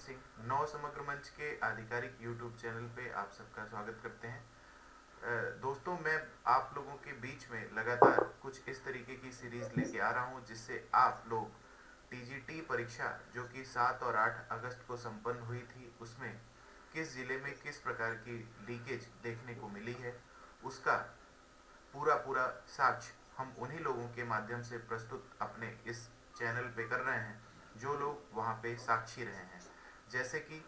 सिंह नव समग्र मंच के आधिकारिक यूट्यूब चैनल पे आप सबका स्वागत करते हैं। दोस्तों, मैं आप लोगों के बीच में लगातार कुछ इस तरीके की सीरीज लेके आ रहा हूं जिससे आप लोग टीजीटी परीक्षा जो कि 7 और 8 अगस्त को संपन्न हुई थी, उसमें किस जिले में किस प्रकार की लीकेज देखने को मिली है, उसका पूरा पूरा साक्ष्य हम उन्हीं लोगों के माध्यम से प्रस्तुत अपने इस चैनल पे कर रहे हैं जो लोग वहाँ पे साक्षी रहे हैं। जैसे कि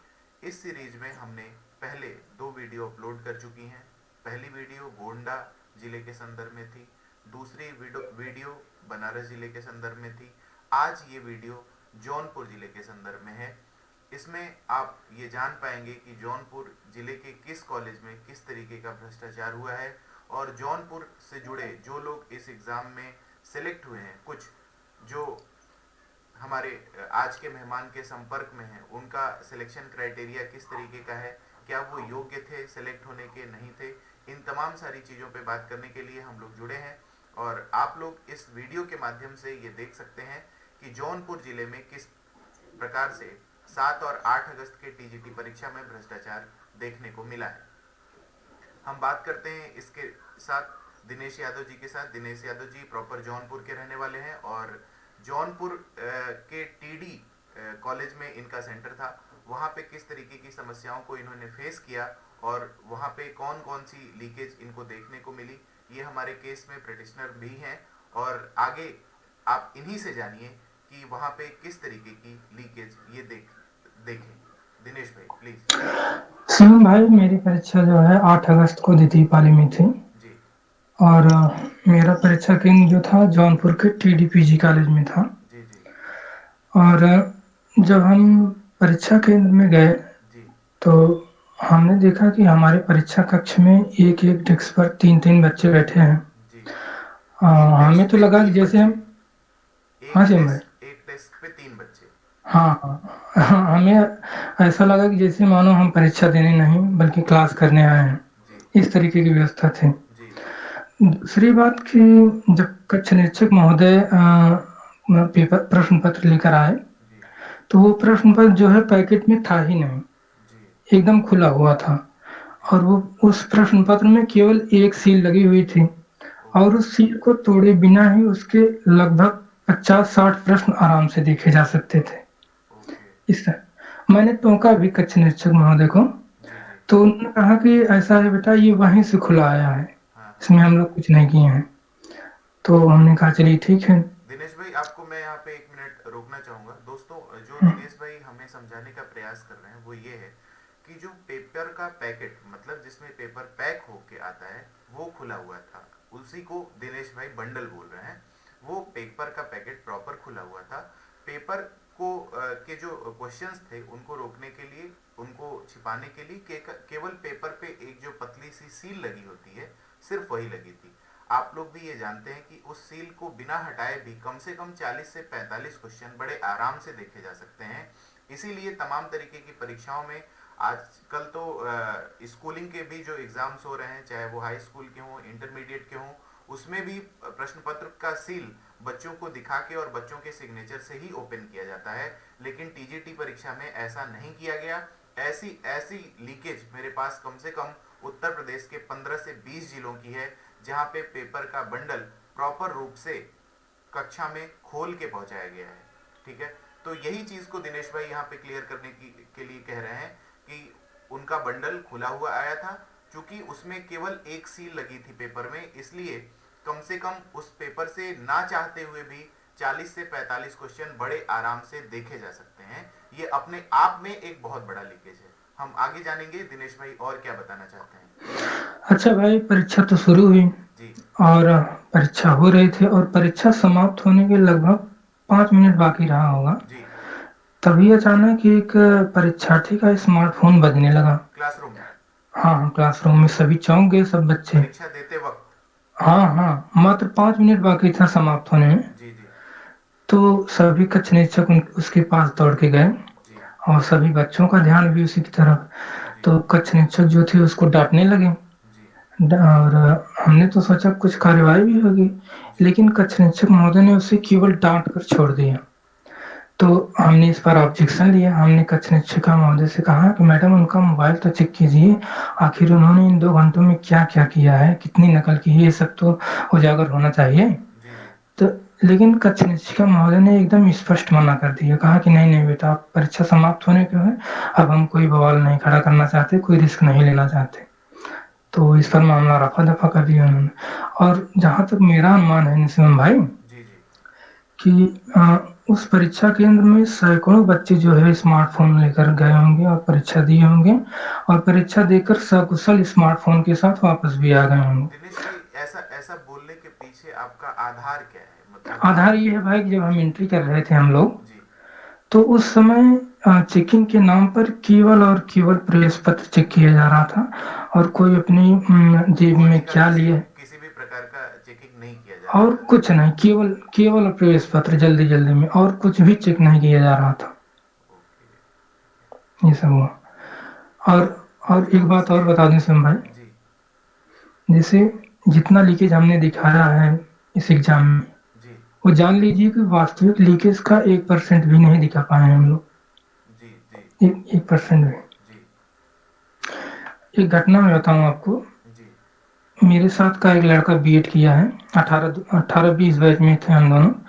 इस सीरीज में हमने पहले 2 वीडियो अपलोड कर चुकी हैं। पहली वीडियो गोंडा जिले के संदर्भ में थी, दूसरी वीडियो बनारस जिले के संदर्भ में थी। आज ये वीडियो जौनपुर जिले के संदर्भ में है। इसमें आप ये जान पाएंगे कि जौनपुर जिले के किस कॉलेज में किस तरीके का भ्रष्टाचार हुआ है और जौनपुर से जुड़े जो लोग इस एग्ज़ाम में सेलेक्ट हुए हैं, कुछ जो हमारे आज के मेहमान के संपर्क में हैं, उनका सिलेक्शन क्राइटेरिया किस तरीके का है, क्या वो योग्य थे सेलेक्ट होने के, नहीं थे। इन तमाम सारी चीज़ों पे बात करने के लिए हम लोग जुड़े हैं और आप लोग इस वीडियो के माध्यम से ये देख सकते हैं कि जौनपुर जिले में किस प्रकार से 7 और 8 अगस्त के टीजीटी परीक्षा में भ्रष्टाचार देखने को मिला है। हम बात करते हैं इसके साथ दिनेश यादव जी के साथ। दिनेश यादव जी प्रॉपर जौनपुर के रहने वाले हैं और जौनपुर के टीडी कॉलेज में इनका सेंटर था। वहाँ पे किस तरीके की समस्याओं को इन्होंने फेस किया और वहाँ पे कौन कौन सी लीकेज इनको देखने को मिली, ये हमारे केस में पिटिशनर भी हैं और आगे आप इन्हीं से जानिए कि वहाँ पे किस तरीके की लीकेज ये देखें। दिनेश भाई प्लीज। शिवम भाई, मेरी परीक्षा जो है 8 अगस्त को द्वितीय पाली में थी जी और मेरा परीक्षा केंद्र जो था जौनपुर के टीडीपीजी कॉलेज में था। जी जी और जब हम परीक्षा केंद्र में गए जी तो हमने देखा कि हमारे परीक्षा कक्ष में एक एक डेस्क पर 3-3 बच्चे बैठे हैं। जी। एक हमें डेस्क तो पे लगा कि 3 जैसे बच्चे। हम हाँ शिवम भाई, एक डेस्क पे 3 बच्चे। हाँ हाँ, हमें ऐसा लगा कि जैसे मानो हम परीक्षा देने नहीं बल्कि क्लास करने आए हैं, जी इस तरीके की व्यवस्था थी। जी दूसरी बात कि जब कक्ष निरीक्षक महोदय पेपर प्रश्न पत्र लेकर आए जी तो वो प्रश्न पत्र जो है पैकेट में था ही नहीं, जी एकदम खुला हुआ था। जी। और वो उस प्रश्न पत्र में केवल एक सील लगी हुई थी और ओके उस सील को तोड़े बिना ही उसके लगभग 50-60 प्रश्न आराम से देखे जा सकते थे। ओके। इस तरह मैंने टोका भी कक्ष निरीक्षक महोदय को, जी जी। तो उन्होंने कहा कि ऐसा है बेटा, ये वहीं से खुला आया है, हाँ हाँ। इसमें हम लोग कुछ नहीं किए हैं। तो हमने कहा चलिए ठीक है। दिनेश भाई, आपको मैं यहाँ पे 1 मिनट रोकना चाहूंगा। दोस्तों, जो हाँ, दिनेश भाई हमें समझाने का प्रयास कर रहे हैं वो ये है कि जो पेपर का पैकेट, मतलब जिसमें पेपर पैक होके आता है, वो खुला हुआ था। उसी को दिनेश भाई बंडल बोल रहे हैं। वो पेपर का पैकेट प्रॉपर खुला हुआ था। पेपर को के जो क्वेश्चंस थे उनको रोकने के लिए, उनको छिपाने के लिए केवल पेपर पे एक जो पतली सी सील लगी होती है, सिर्फ वही लगी थी। आप लोग भी ये जानते हैं कि उस सील को बिना हटाए भी कम से कम 40 से 45 क्वेश्चन बड़े आराम से देखे जा सकते हैं। इसीलिए तमाम तरीके की परीक्षाओं में आजकल तो स्कूलिंग के भी जो एग्जाम्स हो रहे हैं, चाहे वो हाई स्कूल के हों, इंटरमीडिएट के हों, उसमें भी प्रश्न पत्र का सील बच्चों को दिखा के और बच्चों के सिग्नेचर से ही ओपन किया जाता है। लेकिन टीजीटी परीक्षा में ऐसा नहीं किया गया। ऐसी ऐसी लीकेज मेरे पास कम से कम उत्तर प्रदेश के 15 से 20 जिलों की है, जहां पे पेपर का बंडल प्रॉपर रूप से कक्षा में खोल के पहुंचाया गया है। ठीक है, तो यही चीज को दिनेश भाई यहाँ पे क्लियर करने के लिए कह रहे हैं कि उनका बंडल खुला हुआ आया था। चूंकि उसमें केवल एक सील लगी थी पेपर में, इसलिए कम से कम उस पेपर से ना चाहते हुए भी 40 से 45 क्वेश्चन बड़े आराम से देखे जा सकते हैं। ये अपने आप में एक बहुत बड़ा लीकेज है। हम आगे जानेंगे दिनेश भाई और क्या बताना चाहते हैं। अच्छा भाई, परीक्षा तो शुरू हुई जी और परीक्षा हो रही थी और परीक्षा समाप्त होने के लगभग 5 मिनट बाकी रहा होगा। जी। तभी अचानक एक परीक्षार्थी का स्मार्टफोन बजने लगा। क्लासरूम में हाँ हाँ, क्लासरूम में सभी चौंक गए, सब बच्चे। परीक्षा देते वक्त। हाँ हाँ, मात्र 5 मिनट बाकी था समाप्त होने में। जी जी तो सभी कक्ष निरीक्षक उसके पास दौड़ के गए जी और सभी बच्चों का ध्यान भी उसी की तरफ। जी तो कक्ष निरीक्षक जो थे उसको डांटने लगे जी और हमने तो सोचा कुछ कार्रवाई भी होगी, जी लेकिन कक्ष निरीक्षक महोदय ने उसे केवल डांट कर छोड़ दिया। तो हमने इस पर ऑब्जेक्शन लिया। हमने कक्ष निरीक्षिका महोदय से कहा कि मैडम उनका मोबाइल तो चेक कीजिए, आखिर उन्होंने इन 2 घंटों में क्या-क्या किया है, कितनी नकल की है, ये सब तो उजागर होना चाहिए। जी जी तो लेकिन कक्ष निरीक्षिका महोदय ने एकदम स्पष्ट मना कर दिया, कहा कि नहीं बेटा, परीक्षा समाप्त होने को है, अब हम कोई बवाल नहीं खड़ा करना चाहते, कोई रिस्क नहीं लेना चाहते। तो इस पर मामला रफा-दफा कर दिया उन्होंने। और जहाँ तक मेरा अनुमान है निशिम भाई, जी जी कि उस परीक्षा केंद्र में सैकड़ों बच्चे जो है स्मार्टफ़ोन लेकर गए होंगे और परीक्षा दिए होंगे, और परीक्षा देकर सकुशल स्मार्टफ़ोन के साथ वापस भी आ गए होंगे। दिनेश भाई, ऐसा ऐसा बोलने के पीछे आपका आधार क्या है? मतलब आधार ये है भाई कि जब हम एंट्री कर रहे थे हम लोग, जी तो उस समय चेकिंग के नाम पर केवल और केवल प्रवेश पत्र चेक किया जा रहा था, और कोई अपनी जेब बॉडी में का क्या लिए किसी भी प्रकार का चेकिंग नहीं किया जा रहा और था। कुछ नहीं, केवल केवल प्रवेश पत्र जल्दी-जल्दी में, और कुछ भी चेक नहीं किया जा रहा था। ओके। ये सब हुआ। और और दोस्तों एक बात इसमें और बता दें सिम भाई, जी जैसे जितना लीकेज हमने दिखाया है इस एग्जाम में, जी वो जान लीजिए कि वास्तविक लीकेज का 1% भी नहीं दिखा पाए हम लोग। जी जी 1% भी। जी एक घटना मैं बताऊं आपको। जी मेरे साथ का एक लड़का बीएड किया है, 18-20 बैच में थे हम दोनों। जी जी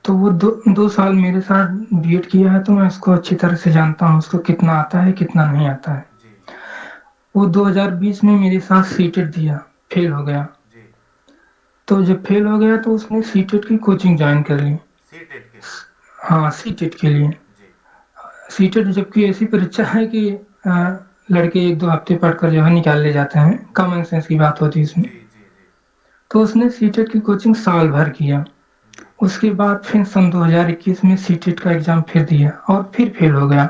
तो वो 2 साल मेरे साथ बीएड किया है, तो मैं उसको अच्छी तरह से जानता हूँ, उसको कितना आता है कितना नहीं आता है। जी जी वो 2020 में मेरे साथ सीटेट दिया, फेल हो गया। जी तो जब फेल हो गया तो उसने सीटेट की कोचिंग ज्वाइन कर ली। सी टेट के लिए। हाँ, सीटेट के लिए। जी सीटेट जबकि ऐसी परीक्षा है कि लड़के 1-2 हफ्ते पढ़कर जो है निकाल ले जाते हैं, कॉमन सेंस की बात होती है इसमें। जी जी जी तो उसने सीटेट की कोचिंग साल भर किया। जी उसके बाद फिर सन 2021 में सीटेट का एग्ज़ाम फिर दिया और जी फिर फेल हो गया।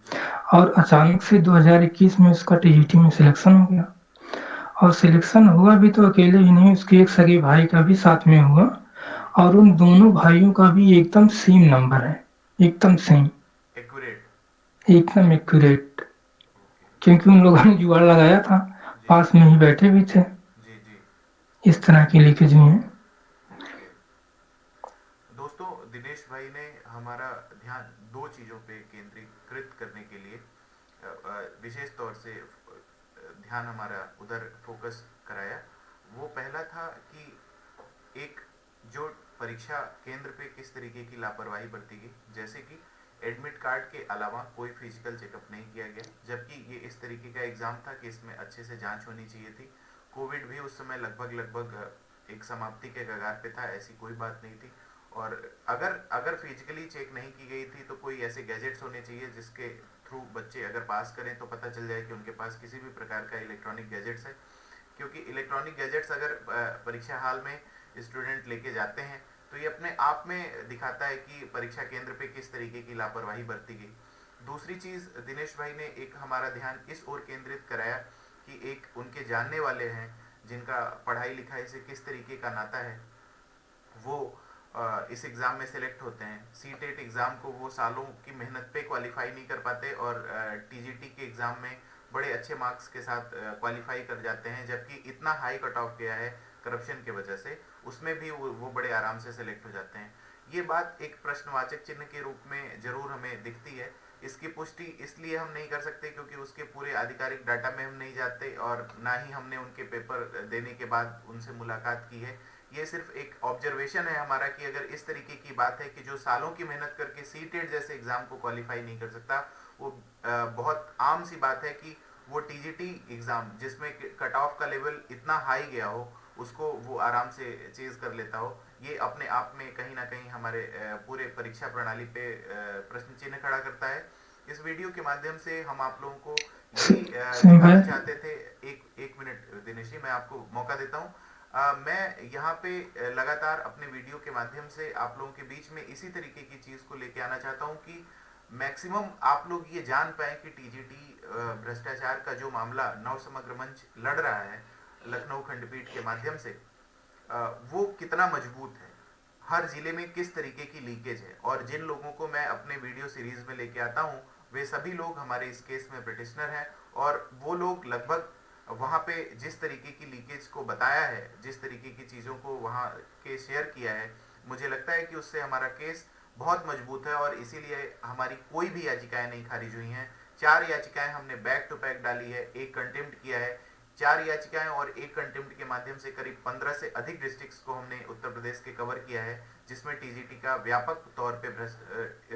जी और अचानक से 2021 में उसका टीजीटी में सिलेक्शन हो गया। और सिलेक्शन हुआ भी तो अकेले ही नहीं, उसके एक सगे भाई का भी साथ में हुआ, जी और उन दोनों भाइयों का भी एकदम सेम नंबर है, एकदम सेम, एक्यूरेट। एकदम एक्यूरेट। ओके। क्योंकि उन लोगों ने जुगाड़ लगाया था, जी पास में ही बैठे भी थे। जी जी इस तरह की लीकेज हुई है। ओके। दोस्तों, दिनेश भाई ने हमारा ध्यान दो चीज़ों पे केंद्रीकृत करने के लिए विशेष तौर से ध्यान हमारा उधर फोकस कराया। वो पहला था कि एक जो परीक्षा केंद्र पे किस तरीके की लापरवाही बरती गई, जैसे कि एडमिट कार्ड के अलावा कोई फिजिकल चेकअप नहीं किया गया, जबकि ये इस तरीके का एग्जाम था कि इसमें अच्छे से जांच होनी चाहिए थी। कोविड भी उस समय लगभग लगभग एक समाप्ति के कगार पे था, ऐसी कोई बात नहीं थी। और अगर अगर फिजिकली चेक नहीं की गई थी तो कोई ऐसे गैजेट्स होने चाहिए जिसके थ्रू बच्चे अगर पास करें तो पता चल जाए कि उनके पास किसी भी प्रकार का इलेक्ट्रॉनिक गैजेट्स है। क्योंकि इलेक्ट्रॉनिक गैजेट्स अगर परीक्षा हाल में स्टूडेंट लेके जाते हैं तो ये अपने आप में दिखाता है कि परीक्षा केंद्र पे किस तरीके की लापरवाही बरती गई। दूसरी चीज, दिनेश भाई ने एक हमारा ध्यान इस ओर केंद्रित कराया कि एक उनके जानने वाले हैं जिनका पढ़ाई लिखाई से किस तरीके का नाता है, वो इस एग्ज़ाम में सेलेक्ट होते हैं। सी टेट एग्ज़ाम को वो सालों की मेहनत पे क्वालिफाई नहीं कर पाते और टीजीटी के एग्ज़ाम में बड़े अच्छे मार्क्स के साथ क्वालिफाई कर जाते हैं, जबकि इतना हाई कट ऑफ गया है करप्शन की वजह से, उसमें भी वो बड़े आराम से सेलेक्ट हो जाते हैं। ये बात एक प्रश्नवाचक चिन्ह के रूप में जरूर हमें दिखती है। इसकी पुष्टि इसलिए हम नहीं कर सकते क्योंकि उसके पूरे आधिकारिक डाटा में हम नहीं जाते और ना ही हमने उनके पेपर देने के बाद उनसे मुलाकात की है। ये सिर्फ एक ऑब्जर्वेशन है हमारा कि अगर इस तरीके की बात है कि जो सालों की मेहनत करके सी टेट जैसे एग्जाम को क्वालिफाई नहीं कर सकता, वो बहुत आम सी बात है कि वो टीजीटी एग्जाम जिसमें कट ऑफ का लेवल इतना हाई गया हो उसको वो आराम से चेज कर लेता हो। ये अपने आप में कहीं ना कहीं हमारे पूरे परीक्षा प्रणाली पे प्रश्न चिन्ह खड़ा करता है। इस वीडियो के माध्यम से हम आप लोगों को यही सिम भाई, दिखाना चाहते थे। एक मिनट दिनेश जी, मैं आपको मौका देता हूँ। मैं यहाँ पे लगातार अपने वीडियो के माध्यम से आप लोगों के बीच में इसी तरीके की चीज को लेके आना चाहता हूँ कि मैक्सिमम आप लोग ये जान पाए कि टीजीटी भ्रष्टाचार का जो मामला नव समग्र मंच लड़ रहा है लखनऊ खंडपीठ के माध्यम से, वो कितना मजबूत है, हर जिले में किस तरीके की लीकेज है। और जिन लोगों को मैं अपने वीडियो सीरीज में लेके आता हूँ वे सभी लोग हमारे इस केस में पिटिशनर हैं, और वो लोग लगभग वहाँ पे जिस तरीके की लीकेज को बताया है, जिस तरीके की चीज़ों को वहाँ के शेयर किया है, मुझे लगता है कि उससे हमारा केस बहुत मजबूत है और इसीलिए हमारी कोई भी याचिकाएं नहीं खारिज हुई हैं। 4 याचिकाएं हमने बैक टू बैक डाली है, एक कंटेम्प्ट किया है। 4 याचिकाएं और एक कंटेम्प्ट के माध्यम से करीब 15 से अधिक डिस्ट्रिक्ट्स को हमने उत्तर प्रदेश के कवर किया है, जिसमें टीजीटी का व्यापक तौर पे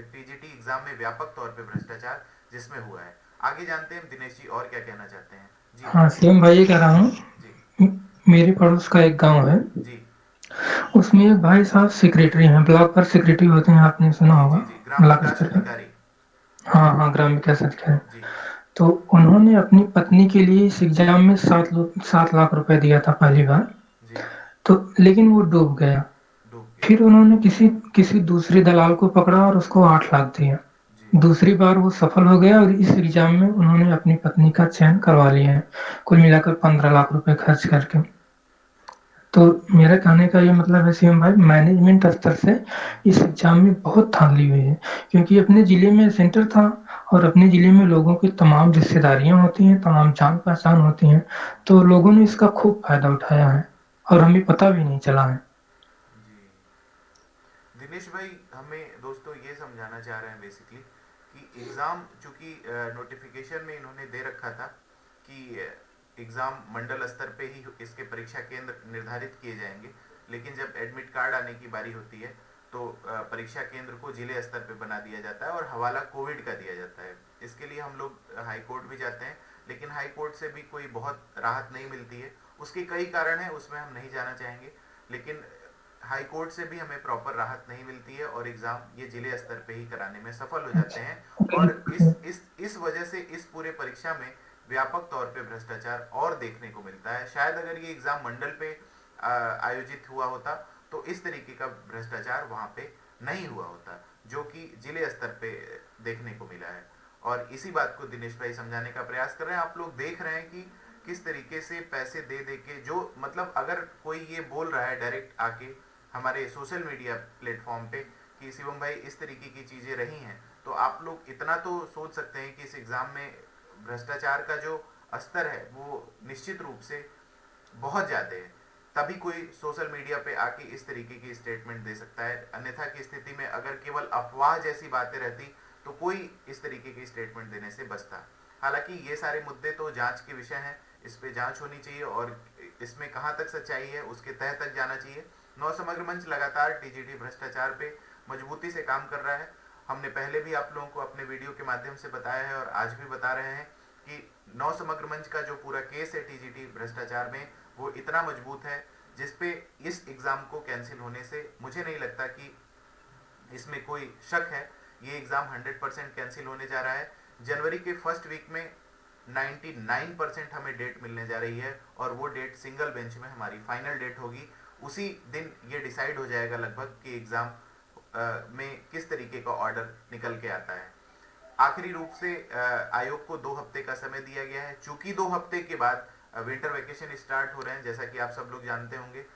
टीजीटी एग्जाम में व्यापक तौर पे भ्रष्टाचार जिसमें हुआ है। आगे जानते हैं दिनेश जी और क्या कहना चाहते हैं। जी हाँ सीएम भाई, ये कह रहा हूँ, जी मेरे पड़ोस का एक गांव है, जी उसमें एक भाई साहब सेक्रेटरी हैं, ब्लॉक पर सेक्रेटरी होते हैं, आपने सुना जी होगा, जी जी, ग्राम ब्लॉक विकास स्तर पर। अधिकारी। हाँ हाँ, ग्राम विकास अधिकारी। जी तो उन्होंने अपनी पत्नी के लिए इस एग्जाम में 7 लाख रुपए दिया था पहली बार। जी तो लेकिन वो डूब गया। डूब गया। फिर उन्होंने किसी किसी दूसरे दलाल को पकड़ा और उसको 8 लाख दिया। जी दूसरी बार वो सफल हो गया और इस एग्जाम में उन्होंने अपनी पत्नी का चयन करवा लिया है, कुल मिलाकर 15 लाख रुपए खर्च करके। तो मेरा कहने का ये मतलब है सीएम भाई, मैनेजमेंट स्तर से इस एग्जाम में बहुत धांधली हुई है, क्योंकि अपने जिले में सेंटर था और अपने जिले में लोगों की तमाम रिश्तेदारियां होती हैं, तमाम जान पहचान होती हैं, तो लोगों ने इसका खूब फायदा उठाया है और हमें पता भी नहीं चला है। जी दिनेश भाई, हमें दोस्तों ये समझाना चाह रहे हैं बेसिकली कि एग्ज़ाम चूंकि नोटिफिकेशन में इन्होंने दे रखा था कि एग्ज़ाम मंडल स्तर पे ही इसके परीक्षा केंद्र निर्धारित किए जाएंगे, लेकिन जब एडमिट कार्ड आने की बारी होती है तो परीक्षा केंद्र को जिले स्तर पे बना दिया जाता है और हवाला कोविड का दिया जाता है। इसके लिए हम लोग हाई कोर्ट भी जाते हैं, लेकिन हाई कोर्ट से भी कोई बहुत राहत नहीं मिलती है। उसके कई कारण हैं, उसमें हम नहीं जाना चाहेंगे, लेकिन हाई कोर्ट से भी हमें प्रॉपर राहत नहीं मिलती है और एग्जाम ये जिले स्तर पे ही कराने में सफल हो जाते हैं। अच्छा, ओके और ओके। इस वजह से इस पूरे परीक्षा में व्यापक तौर पे भ्रष्टाचार और देखने को मिलता है। शायद अगर ये एग्जाम मंडल पे आयोजित हुआ होता तो इस तरीके का भ्रष्टाचार वहां पे नहीं हुआ होता, जो कि जिले स्तर पे देखने को मिला है। और इसी बात को दिनेश भाई समझाने का प्रयास कर रहे हैं। आप लोग देख रहे हैं कि किस तरीके से पैसे दे दे के, जो मतलब अगर कोई ये बोल रहा है डायरेक्ट आके हमारे सोशल मीडिया प्लेटफॉर्म पे कि शिवम भाई इस तरीके की चीजें रही हैं, तो आप लोग इतना तो सोच सकते हैं कि इस एग्जाम में भ्रष्टाचार का जो स्तर है वो निश्चित रूप से बहुत ज्यादा है। तभी कोई सोशल मीडिया पे आके इस तरीके की स्टेटमेंट दे सकता है। अन्यथा की स्थिति में अगर केवल अफवाह जैसी बातें रहती तो कोई इस तरीके की स्टेटमेंट देने से बचता। हालांकि ये सारे मुद्दे तो जांच के विषय हैं, इस पे जांच होनी चाहिए और इसमें कहां तक सच्चाई है उसके तह तक जाना चाहिए। नौ समग्र मंच लगातार टीजीटी भ्रष्टाचार पे मजबूती से काम कर रहा है। हमने पहले भी आप लोगों को अपने वीडियो के माध्यम से बताया है और आज भी बता रहे हैं कि नौ समग्र मंच का जो पूरा केस है टीजीटी भ्रष्टाचार में, वो इतना मजबूत है जिसपे इस एग्जाम को कैंसिल होने से मुझे नहीं लगता कि इसमें कोई शक है। ये एग्जाम 100% कैंसिल होने जा रहा है। जनवरी के फर्स्ट वीक में 99% हमें डेट मिलने जा रही है और वो डेट सिंगल बेंच में हमारी फाइनल डेट होगी। उसी दिन ये डिसाइड हो जाएगा लगभग कि एग्जाम में किस तरीके का ऑर्डर निकल के आता है। आखिरी रूप से आयोग को 2 हफ्ते का समय दिया गया है। चूंकि 2 हफ्ते के बाद विंटर वैकेशन स्टार्ट हो रहे हैं, जैसा कि आप सब लोग जानते होंगे,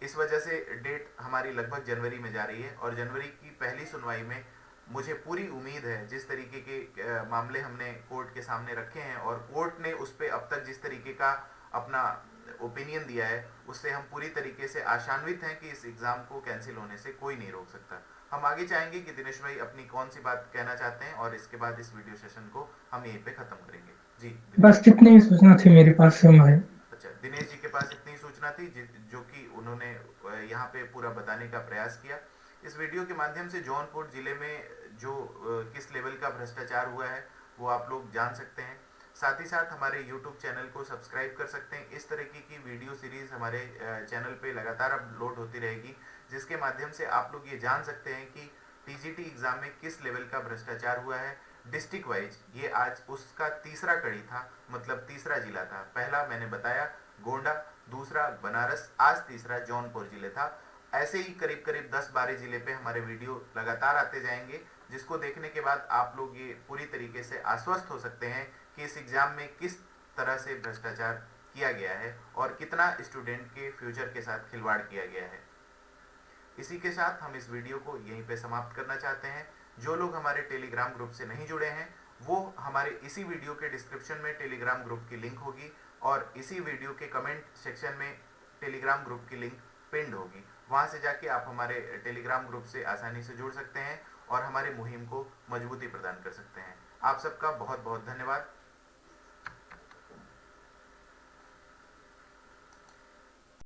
इस वजह से डेट हमारी लगभग जनवरी में जा रही है और जनवरी की पहली सुनवाई में मुझे पूरी उम्मीद है, जिस तरीके के मामले हमने कोर्ट के सामने रखे हैं और कोर्ट ने उस पर अब तक जिस तरीके का अपना ओपिनियन दिया है, उससे हम पूरी तरीके से आशान्वित हैं कि इस एग्जाम को कैंसिल होने से कोई नहीं रोक सकता। हम आगे चाहेंगे कि दिनेश भाई अपनी कौन सी बात कहना चाहते हैं और इसके बाद इस वीडियो सेशन को हम यहीं पे खत्म करेंगे। जी दिनेश बस जी। इतनी ही सूचना थी मेरे पास सीएम भाई। अच्छा, दिनेश जी के पास इतनी सूचना थी जो कि उन्होंने यहाँ पे पूरा बताने का प्रयास किया। इस वीडियो के माध्यम से जौनपुर जिले में जो किस लेवल का भ्रष्टाचार हुआ है वो आप लोग जान सकते हैं। साथ ही साथ हमारे YouTube चैनल को सब्सक्राइब कर सकते हैं। इस तरीके की वीडियो सीरीज हमारे चैनल पे लगातार अपलोड होती रहेगी, जिसके माध्यम से आप लोग ये जान सकते हैं कि टीजीटी एग्जाम में किस लेवल का भ्रष्टाचार हुआ है डिस्ट्रिक्ट वाइज। ये आज उसका तीसरा कड़ी था, मतलब तीसरा जिला था। पहला मैंने बताया गोंडा, दूसरा बनारस, आज तीसरा जौनपुर जिले था। ऐसे ही करीब करीब 10-12 जिले पे हमारे वीडियो लगातार आते जाएंगे, जिसको देखने के बाद आप लोग ये पूरी तरीके से आश्वस्त हो सकते हैं कि इस एग्जाम में किस तरह से भ्रष्टाचार किया गया है और कितना स्टूडेंट के फ्यूचर के साथ खिलवाड़ किया गया है। इसी के साथ हम इस वीडियो को यहीं पे समाप्त करना चाहते हैं। जो लोग हमारे टेलीग्राम ग्रुप से नहीं जुड़े हैं, वो हमारे इसी वीडियो के डिस्क्रिप्शन में टेलीग्राम ग्रुप की लिंक होगी और इसी वीडियो के कमेंट सेक्शन में टेलीग्राम ग्रुप की लिंक पिंड होगी। वहां से जाके आप हमारे टेलीग्राम ग्रुप से आसानी से जुड़ सकते हैं और हमारे मुहिम को मजबूती प्रदान कर सकते हैं। आप सबका बहुत बहुत धन्यवाद।